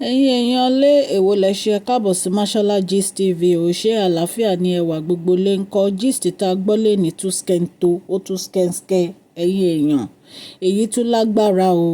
ẹ̀yin èèyàn lé èwo lẹ ṣe káàbọ̀ sí Mashola Gist TV ò ṣe àlàáfíà ní ẹwà gbogbo lè ń kọ́ gist tá a gbọ́ lé ní tú skẹ́ńtò ó tú skẹ́ńskẹ́ ẹ̀yin èèyàn èyí tún lágbára o.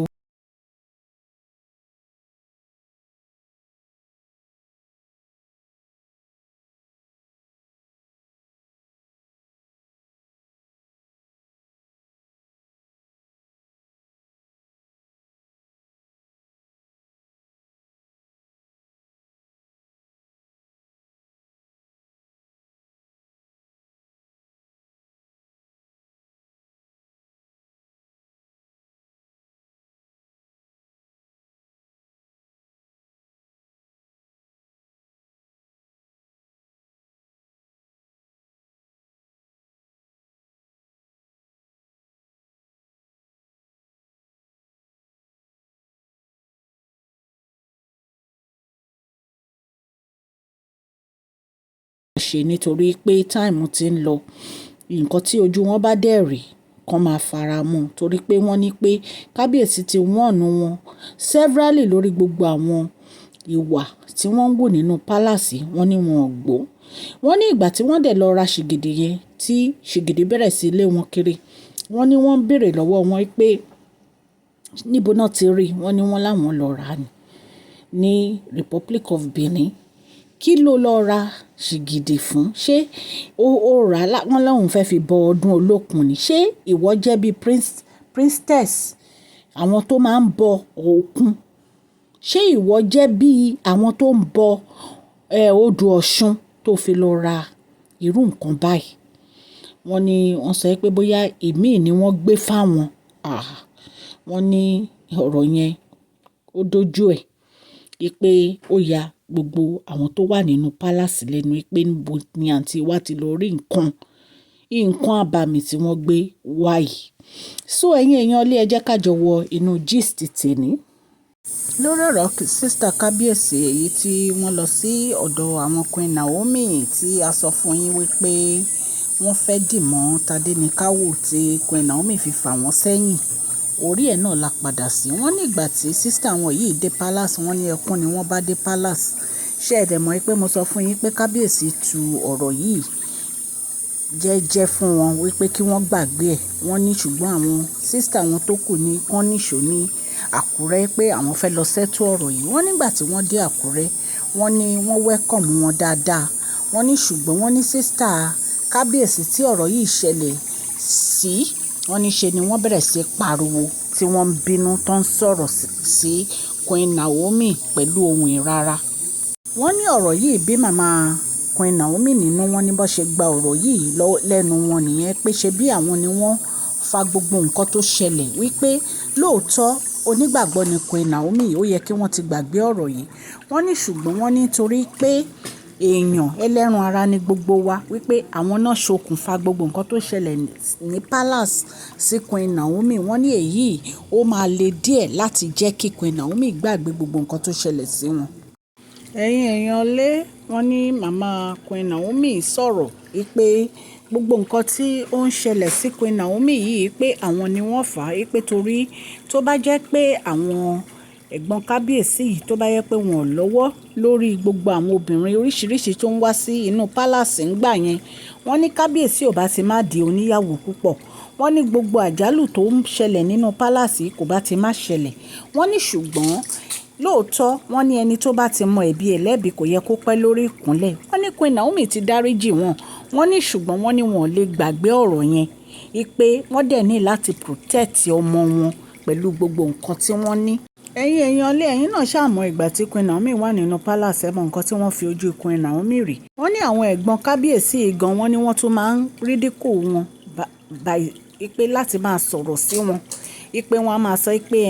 Ṣe nítorí pé táìmù ti ń lọ nǹkan tí ojú wọn bá dẹ̀ rí kan máa fara mọ́ torí pé wọ́n ní pé kábíyèsí ti wọ́ọ̀nù wọn severally lórí gbogbo àwọn ìwà tí wọ́n ń wò nínú pálàsì wọ́n ní wọn ò gbọ́. Wọ́n ní ìgbà tí wọ́n dẹ̀ lọ ra ṣìgìdì yẹn tí ṣìgìdì bẹ̀rẹ̀ sí lé wọn kiri wọ́n ní wọ́n béèrè lọ́wọ́ wọn pé níbo náà ti rí wọ́n ní wọ́n láwọn lọ rà ní Republic of Benin. Kí ló lọ ra ṣìgìdì fún? Ṣé ó rà á wọ́n láwọn fẹ́ fi bọ ọdún olókun ni? Ṣé ìwọ jẹ́ bí princess àwọn tó máa ń bọ òkun? Ṣé ìwọ jẹ́ bí àwọn tó ń bọ odò Ọ̀ṣun tó fi lọ ra irú nǹkan báyìí? Wọ́n ní wọ́n sọ pé bóyá ìmíì ni wọ́n gbé fáwọn. Wọ́n ní ọ̀rọ̀ yẹn ó dojú ẹ̀ pé ó ya gbogbo àwọn tó wà nínú palace lẹ́nu pé níbo ni àǹtí wa ti lọ rí nǹkan àbàmì tí wọ́n gbé wáyìí. So ẹ̀yin èèyàn ilé ẹ jẹ́ ká jọ wọ inú gist tèmi lórí ọ̀rọ̀ sista kábíyèsí èyí tí wọ́n lọ sí ọ̀dọ̀ àwọn Queen Naomi tí a sọ fún yín wípé wọ́n fẹ́ dì mọ́ Tadenikawo tí Queen Naomi fi fà wọ́n sẹ́yìn. Orí ẹ̀ náà la padà sí. Wọ́n ní ìgbà tí sísítà wọn yìí dé palace wọ́n ní ẹkún ni wọ́n bá dé palace. Ṣé ẹ dẹ̀ mọ̀ pé mo sọ fún yín pé kábíyèsí tu ọ̀rọ̀ yìí jẹ́jẹ́ fún wọn wípé kí wọ́n gbàgbé ẹ̀. Wọ́n ní ṣùgbọ́n àwọn sísítà wọn tó kù ní kán níṣó ní Àkúrẹ́ pé àwọn fẹ́ lọ sẹ́tù ọ̀rọ̀ yìí. Wọ́n nígbà tí wọ́n dé Àkúrẹ́ wọ́n ní wọ́n welcome wọn dáadáa. Wọ́n ní ṣùgbọ́n wọ́n ní sísítà kábíyèsí tí ọ̀rọ̀ yìí ṣẹlẹ̀ sí wọ́n ní ṣe ni wọ́n bẹ̀rẹ̀ sí pariwo tí wọ́n ń bínú tó ń sọ̀rọ̀ sí Queen Naomi pẹ̀lú ohùn ìrara. Wọ́n ní ọ̀rọ̀ yìí bí màmá Queen Naomi nínú wọn ní bó ṣe gba ọ̀rọ̀ yìí lẹ́nu wọn nìyẹn pé ṣe bí àwọn ni wọ́n fa gbogbo nǹkan tó ṣẹlẹ̀ wípé lóòótọ́ onígbàgbọ́ ni Queen Naomi ó yẹ kí wọ́n ti gbàgbé ọ̀rọ̀ yìí. Wọ́n ní ṣùgbọ́n wọ́n ní torí pé èèyàn ẹlẹ́ran ara ni gbogbo wa wípé àwọn náà ṣokùnfà gbogbo nǹkan tó ṣẹlẹ̀ ní palace sí Queen Naomi. Wọ́n ní èyí ó máa le díẹ̀ láti jẹ́ kí Queen Naomi gbàgbé gbogbo nǹkan tó ṣẹlẹ̀ sí wọn. Ẹ̀yin èèyàn lé wọ́n ní màmá Queen Naomi sọ̀rọ̀ wípé gbogbo nǹkan tí ó ń ṣẹlẹ̀ sí Queen Naomi yìí pé àwọn ni wọ́n fà á pé torí tó bá jẹ́ pé àwọn ẹ̀gbọ́n kábíyèsí yìí tó bá yẹ pé wọn ò lọ́wọ́ lórí gbogbo àwọn obìnrin oríṣiríṣi tó ń wá sí inú pálàsì ńgbà yẹn wọ́n ní kábíyèsí ò bá ti má di oníyàwó púpọ̀. Wọ́n ní gbogbo àjálù tó ń ṣẹlẹ̀ nínú pálàsì kò bá ti má ṣẹlẹ̀. Wọ́n ní ṣùgbọ́n lóòótọ́ wọ́n ní ẹni tó bá ti mọ ẹ̀bi ẹlẹ́bi kò yẹ kó pẹ́ lórí ìkúnlẹ̀. Wọ́n ní Queen Naomi ti dáríjì wọn. Wọ́n ní ṣùgbọ́n wọ́n ní wọn ò lè gbàgbé ọ̀rọ̀ yẹn pé wọ́n dẹ̀ ní láti protect ọmọ wọn pẹ̀lú gbogbo nǹkan tí wọ́n ní. Ẹ̀yin èèyàn ilé ẹ̀yin náà ṣàmọ̀ ìgbà tí Queen Naomi wà nínú palace ẹ mọ nǹkan tí wọ́n fi ojú Queen Naomi rí. Wọ́n ní àwọn ẹ̀gbọ́n kábíyèsí gan wọ́n ní wọ́n tún máa ń ridicule wọn pé láti máa sọ̀rọ̀ sí wọn pé wọ́n á máa sọ pé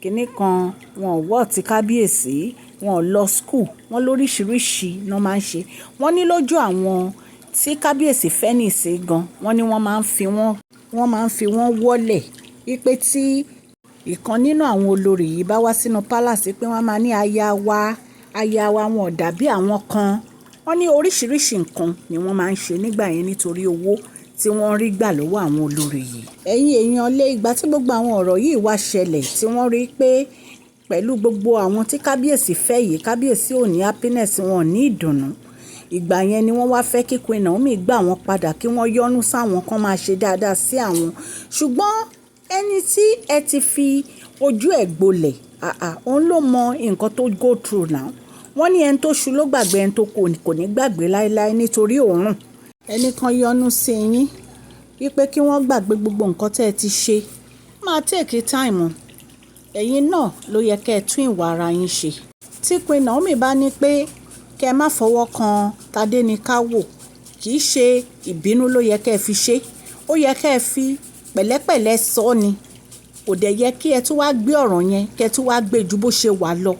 kinní kan wọn ò wọ́ ti kábíyèsí wọn ò lọ school wọn lóríṣiríṣi náà máa ń ṣe. Wọ́n ní lójú àwọn tí kábíyèsí fẹ́ nìṣe gan wọ́n ní wọ́n máa ń fi wọ́n wọ́lẹ̀ pé tí ìkan nínú àwọn olórí yìí bá wá sínú palace pé wọ́n máa ní aya wa wọn ò dàbí àwọn kan. Wọ́n ní oríṣiríṣi nǹkan ni wọ́n máa ń ṣe nígbà yẹn nítorí owó tí wọ́n rí gbà lọ́wọ́ àwọn olórí yìí. Ẹ̀yin èèyàn lé ìgbà tí gbogbo àwọn ọ̀rọ̀ yìí wá ṣẹlẹ̀ tí wọ́n rí pé pẹ̀lú gbogbo àwọn tí kábíyèsí fẹ́ yìí, kábíyèsí ò ní happiness, wọn ò ní ìdùnnú. Ìgbà yẹn ni wọ́n wá fẹ́ kí Queen Naomi gbà wọ́n padà, kí wọ́n yọ́nú sáwọn, kan máa ṣe dáadáa sí àwọn. Ṣùgbọ́n ẹni tí ẹ ti fi ojú ẹ̀ gbolẹ̀, òun ló mọ nǹkan tó go through now. Wọ́n ní ẹni tó ṣu ló gbàgbé, ẹni tó kò ní gbàgbé láéláé nítorí òórùn. Ẹni kan yọ́nú sí yín wípé kí wọ́n gbàgbé gbogbo nǹkan tẹ́ ẹ ti ṣe. Máa take time. Ẹ̀yin náà ló yẹ kẹ́ ẹ tún ìwà ara yín ṣe. Tí Queen Naomi bá ní pé kẹ́ ẹ má fọwọ́ kan Tadenikawo, kì í ṣe ìbínú ló yẹ kẹ́ ẹ fi ṣe. Ó yẹ kẹ́ ẹ fi pẹ̀lẹ́pẹ̀lẹ́ sọ ni. Kò dẹ̀ yẹ kí ẹ tún wá gbé ọ̀rọ̀ yẹn, kẹ́ ẹ tún wá gbé ju bó ṣe wà lọ.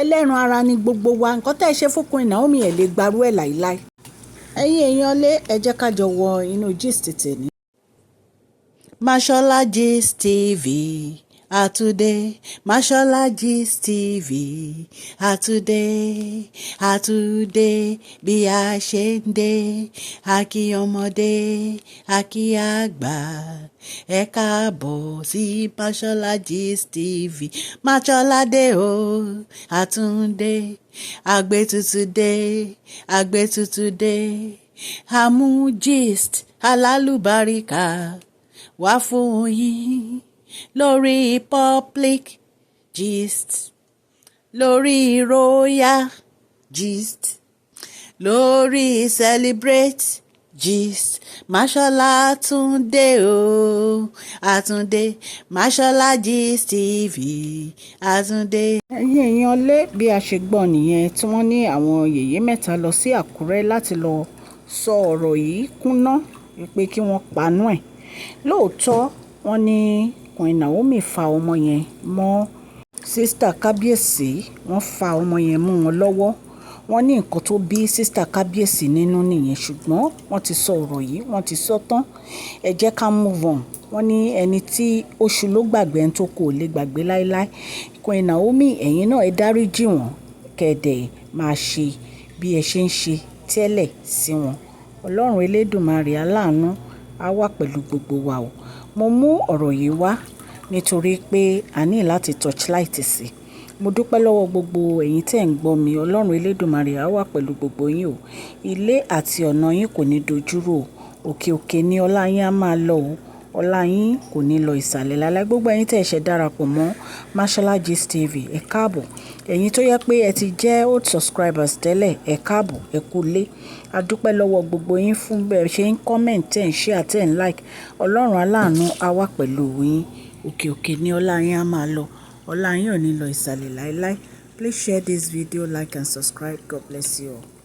Ẹlẹ́ran ara ni gbogbo wa. Nǹkan tẹ́ ẹ ṣe fún Queen Naomi ẹ̀ lè gbarú ẹ̀ láíláí. Ẹ̀yin èèyàn lé, ẹ jẹ́ ká jọ wọ inú gist tèmi. Mashola Gist TV. Àtúndé, Mashola Gist TV. Àtúndé bí a ṣe ń dé, a kí ọmọdé, a kí àgbà. Ẹ káàbọ̀ sí Mashola Gist TV. Mashola dé o, Àtúndé, àgbé tuntun dé. Àmú gist alálùbáríkà wá fún yín lórí public gist, lórí royal gist, lórí celebrate gist. Mashola Àtúndé o, Àtúndé, Mashola Gist TV, Àtúndé. Ẹ̀yin èèyàn lé, bí a ṣe gbọ́ nìyẹn tí wọ́n ní àwọn yèyé mẹ́ta lọ sí Àkúrẹ́ láti lọ sọ ọ̀rọ̀ yìí kúnná pé kí wọ́n panú ẹ̀. Lóòótọ́ wọ́n ní Queen Naomi fa ọmọ yẹn mọ́ sísítà kábíyèsí, wọ́n fa ọmọ yẹn mú wọn lọ́wọ́. Wọ́n ní nǹkan tó bí sísítà kábíyèsí nínú nìyẹn, ṣùgbọ́n wọ́n ti sọ ọ̀rọ̀ yìí, wọ́n ti sọ tán. Ẹ jẹ́ ká move on. Wọ́n ní ẹni tí oṣù ló gbàgbé, ẹni tó kò lè gbàgbé láéláé. Queen Naomi, ẹ̀yin náà ẹ dáríjì wọ́n, kẹ̀dẹ̀ máa ṣe bí ẹ ṣe ń ṣe tẹ́lẹ̀ sí wọn. Ọlọ́run Elédùmarè aláàánú á wà pẹ̀lú gbogbo wa o. Mo mú ọ̀rọ̀ yìí wá nítorí pé a ní láti torchlight sí. Mo dúpẹ́ lọ́wọ́ gbogbo ẹ̀yin tẹ́ ń gbọ́ mi. Ọlọ́run Elédùmarè á wà pẹ̀lú gbogbo yín o. Ilé àti ọ̀nà yín kò ní dojúrò o. Òkè òkè ni ọlá yín á máa lọ o. Ọlá yín kò ní lọ ìsàlẹ̀ láláì. Gbogbo ẹ̀yin tẹ́ ẹ ṣẹ̀ darapọ̀ mọ́ Mashola Gist TV, ẹ káàbọ̀. Ẹ̀yin tó yẹ pé ẹ ti jẹ́ old subscribers tẹ́lẹ̀, ẹ káàbọ̀, ẹ kú lé. A dúpẹ́ lọ́wọ́ gbogbo yín fún bẹ́ẹ̀ ṣe ń comment, tẹ́ ń share, tẹ́ ń like. Ọlọ́run aláàánú á wà pẹ̀lú yín. Òkè òkè ni ọlá yín á máa lọ. Ọlá yín ò ní lọ ìsàlẹ̀ láíláí. Please share this video, like and subscribe. God bless you all.